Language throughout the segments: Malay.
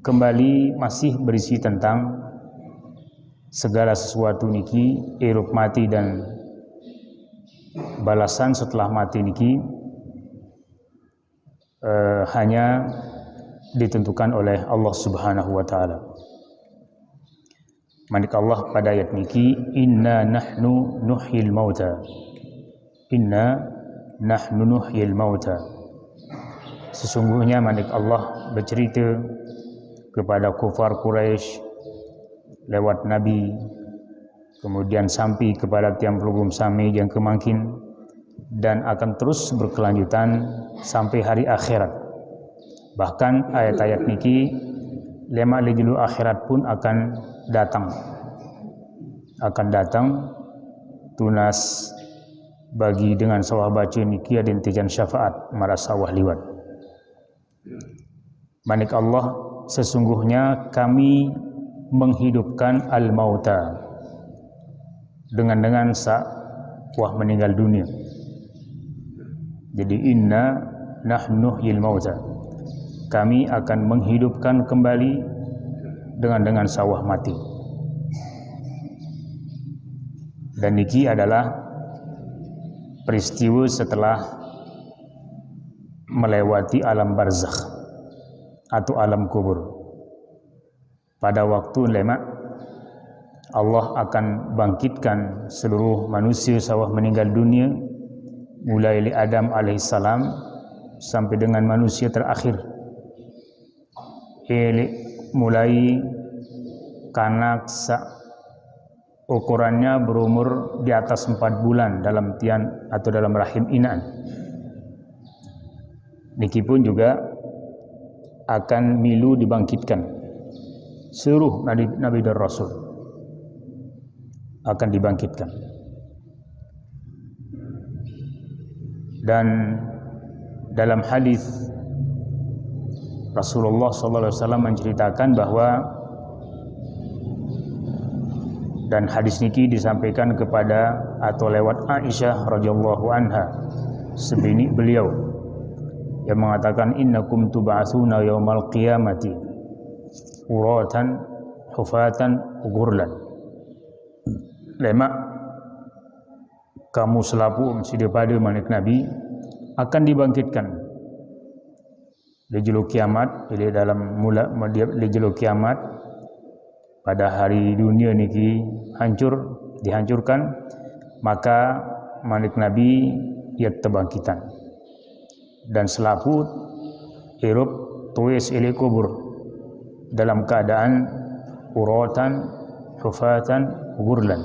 kembali masih berisi tentang segala sesuatu niki hirup mati dan balasan setelah mati niki hanya ditentukan oleh Allah Subhanahu wa taala. Manik Allah pada ayat niki, inna nahnu nuhyil mauta. Inna nahnu nuhyil mauta. Sesungguhnya manik Allah bercerita kepada kufar Quraisy lewat Nabi, kemudian sampai kepada tiang pelugum sami yang kemangkin, dan akan terus berkelanjutan sampai hari akhirat. Bahkan ayat-ayat niki lema lejulu akhirat pun akan datang tunas bagi dengan sawah baca niki ada intijan syafaat mara sawah liwat. Manik Allah, sesungguhnya kami menghidupkan al-mauta dengan wah meninggal dunia. Jadi inna nahnu nuhyil mauta, kami akan menghidupkan kembali dengan sawah mati. Dan niki adalah peristiwa setelah melewati alam barzakh atau alam kubur. Pada waktu lema Allah akan bangkitkan seluruh manusia sawah meninggal dunia, mulai dari Adam alaihissalam sampai dengan manusia terakhir. Mulai kanak ukurannya berumur di atas 4 bulan dalam tian atau dalam rahim inaan. Niki pun juga akan milu dibangkitkan. Seluruh Nabi dan Rasul akan dibangkitkan. Dan dalam hadis Rasulullah SAW menceritakan bahwa, dan hadis niki disampaikan kepada atau lewat Aisyah radhiyallahu anha, sebini beliau, yang mengatakan innakum tub'atsuna yaumal qiyamati uratan hufatan ghurlan. Lema kamu selapu mesti pada manik Nabi akan dibangkitkan lejulu kiamat. Jadi dalam mula lejulu kiamat pada hari dunia niki dihancurkan, maka manik Nabi ia terbangkitan dan selaput hirup tuis ili kubur dalam keadaan uratan hufatan ghurlan,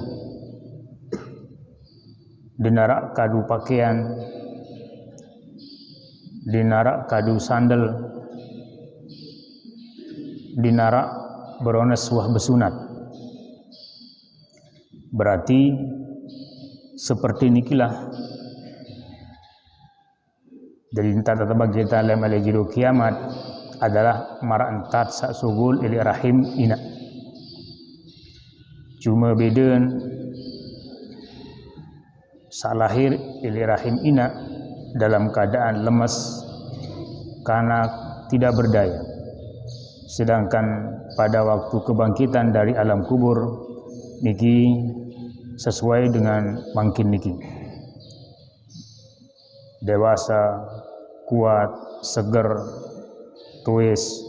dinarak kadu pakaian, dinarak kadu sandal, dinarak berones wah besunat. Berarti seperti nikilah dari tata bagi kita dalam alajiru kiamat adalah marantat sak sugul ili rahim ina. Cuma bedakan sak lahir ili rahim ina dalam keadaan lemas karena tidak berdaya. Sedangkan pada waktu kebangkitan dari alam kubur niki sesuai dengan mangkin niki, dewasa, kuat, seger, tuis.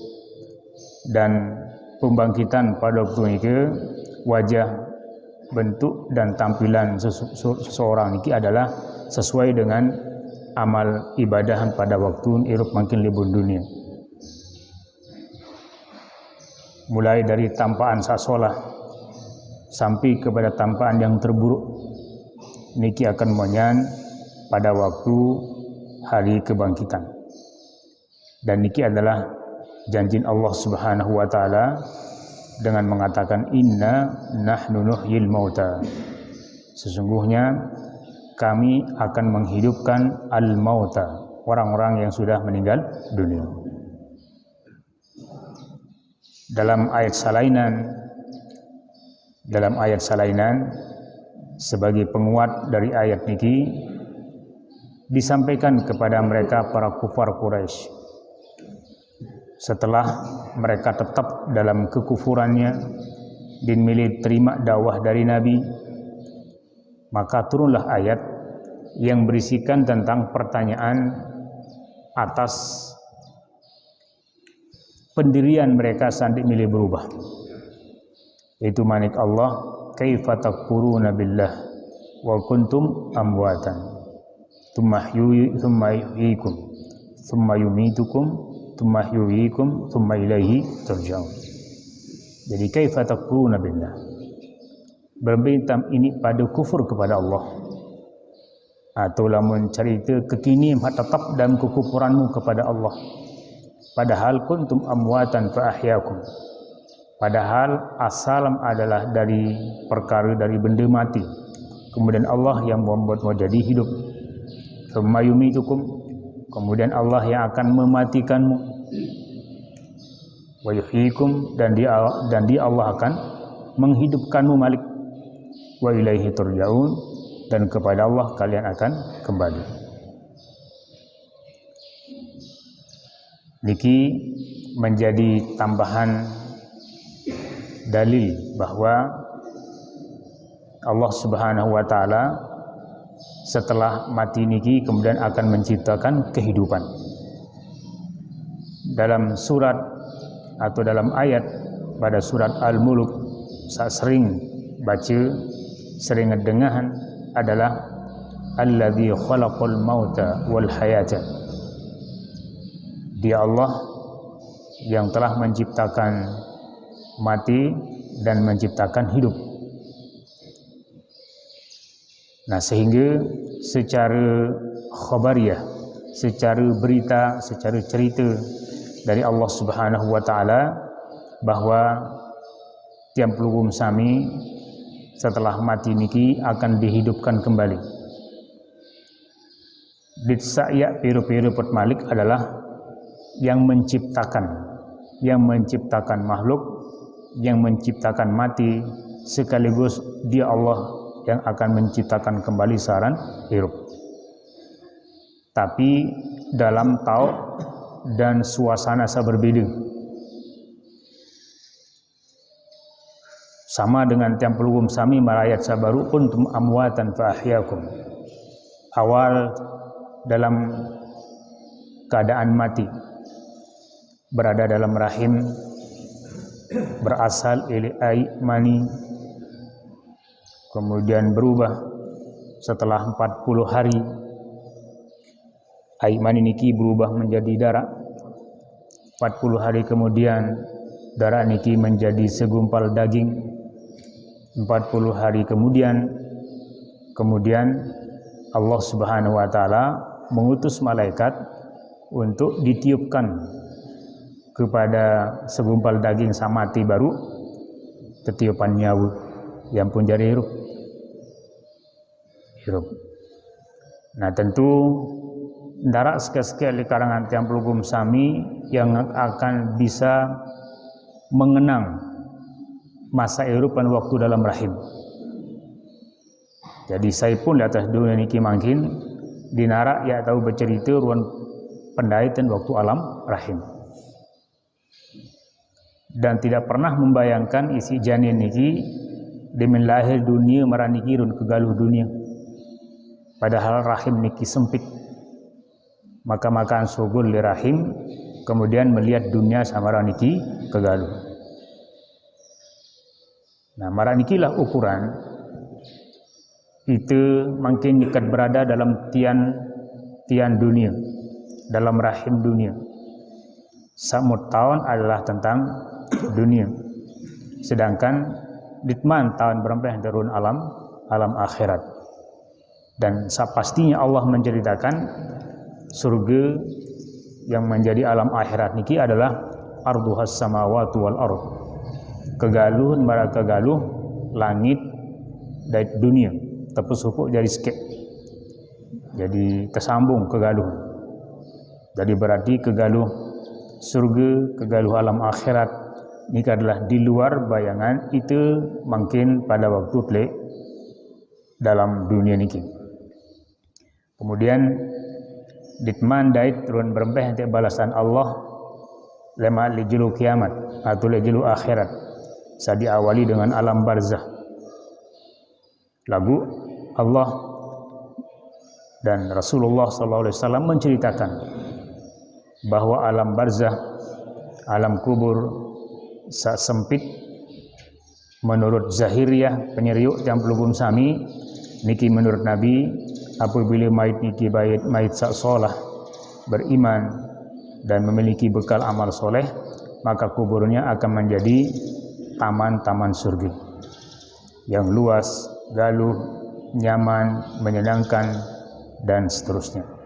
Dan pembangkitan pada waktu niki wajah, bentuk dan tampilan seseorang niki adalah sesuai dengan amal ibadahan pada waktu hirup makin libur dunia. Mulai dari tampaan sasolah sampai kepada tampaan yang terburuk niki akan monyan pada waktu hari kebangkitan. Dan niki adalah janji Allah Subhanahu wa taala dengan mengatakan inna nahnu nuhyil mauta, sesungguhnya kami akan menghidupkan al-mauta, orang-orang yang sudah meninggal dunia. Dalam ayat salainan sebagai penguat dari ayat niki disampaikan kepada mereka para kufar Quraisy setelah mereka tetap dalam kekufurannya dan milih terima dakwah dari Nabi, maka turunlah ayat yang berisikan tentang pertanyaan atas pendirian mereka sampai milih berubah. Itu manik Allah, kaifa takfuruna billah wa kuntum amwatan thumma yuhyikum thumma yumitukum thumma yuhyikum thumma ilaihi turja'un. Jadi kaifa takfuruna billah, berbintam ini pada kufur kepada Allah, atau lamun cerita kekini tetap dalam kekufuranmu kepada Allah, padahal kuntum amwatan fa ahyakum, padahal asalam adalah dari perkara dari benda mati, kemudian Allah yang membuat jadi hidup. Tsumma yumitukum, kemudian Allah yang akan mematikanmu. Wa yuhyikum, dan dia Allah akan menghidupkanmu balik. Wa ilaihi turja'un, dan kepada Allah kalian akan kembali. Niki menjadi tambahan dalil bahwa Allah Subhanahu wa taala setelah mati niki kemudian akan menciptakan kehidupan. Dalam surat atau dalam ayat pada surat Al-Mulk, saya sering baca, sering dengahan adalah alladzi khalaqal mauta wal hayata. Dia Allah yang telah menciptakan mati dan menciptakan hidup. Nah, sehingga secara khabariyah, secara berita, secara cerita dari Allah Subhanahu wa taala bahwa tiang pelugum sami setelah mati niki akan dihidupkan kembali. Ditsaya piru-piru put malik adalah yang menciptakan makhluk, yang menciptakan mati, sekaligus dia Allah yang akan menciptakan kembali saran hidup. Tapi dalam tauk dan suasana berbeda. Sama dengan tiang pelugum sami marayat sabaru kuntum amwatan fa ahyakum. Awal dalam keadaan mati, berada dalam rahim, berasal dari mani, kemudian berubah setelah 40 hari. Mani niki berubah menjadi darah. 40 hari kemudian darah niki menjadi segumpal daging. 40 hari kemudian Allah Subhanahu wa taala mengutus malaikat untuk ditiupkan kepada segumpal daging samati baru ketiupan nyawa yang pun jadi hirup. Nah, tentu darak sekali-sekali karangan tiang pelugum sami yang akan bisa mengenang masa hirupan waktu dalam rahim. Jadi saya pun di atas dunia niki mangkin dinarak ya tahu bercerita ruang pendaitan waktu alam rahim, dan tidak pernah membayangkan isi janin niki demen lahir dunia maraniki run kegaluh dunia, padahal rahim niki sempit. Maka makan sugul di rahim, kemudian melihat dunia sama raniki kegaluh. Nah, maranikilah ukuran itu makin dekat berada dalam tian dunia, dalam rahim dunia. Samut tahun adalah tentang dunia, sedangkan ditman tahun berapa turun alam akhirat. Dan pastinya Allah menceritakan surga yang menjadi alam akhirat niki adalah arduhas samawati wal ard, kegaluhan bara kegaluh langit dan dunia tepus hukuk jadi sikit, jadi tersambung kegaluh. Jadi berarti kegaluh surga, kegaluh alam akhirat ini adalah di luar bayangan itu mungkin pada waktu plek dalam dunia niki. Kemudian ditman dait turun berembeh nanti balasan Allah lema lijulu kiamat atau lijulu akhirat. Saya diawali dengan alam barzah. Lagu Allah dan Rasulullah SAW menceritakan bahwa alam barzah, alam kubur sak sempit menurut Zahiriyah penyeriuk yang pelubum sami niki menurut Nabi apabila mayit niki mayit sak solah beriman dan memiliki bekal amal soleh, maka kuburnya akan menjadi taman-taman surga yang luas, galuh, nyaman, menyenangkan dan seterusnya.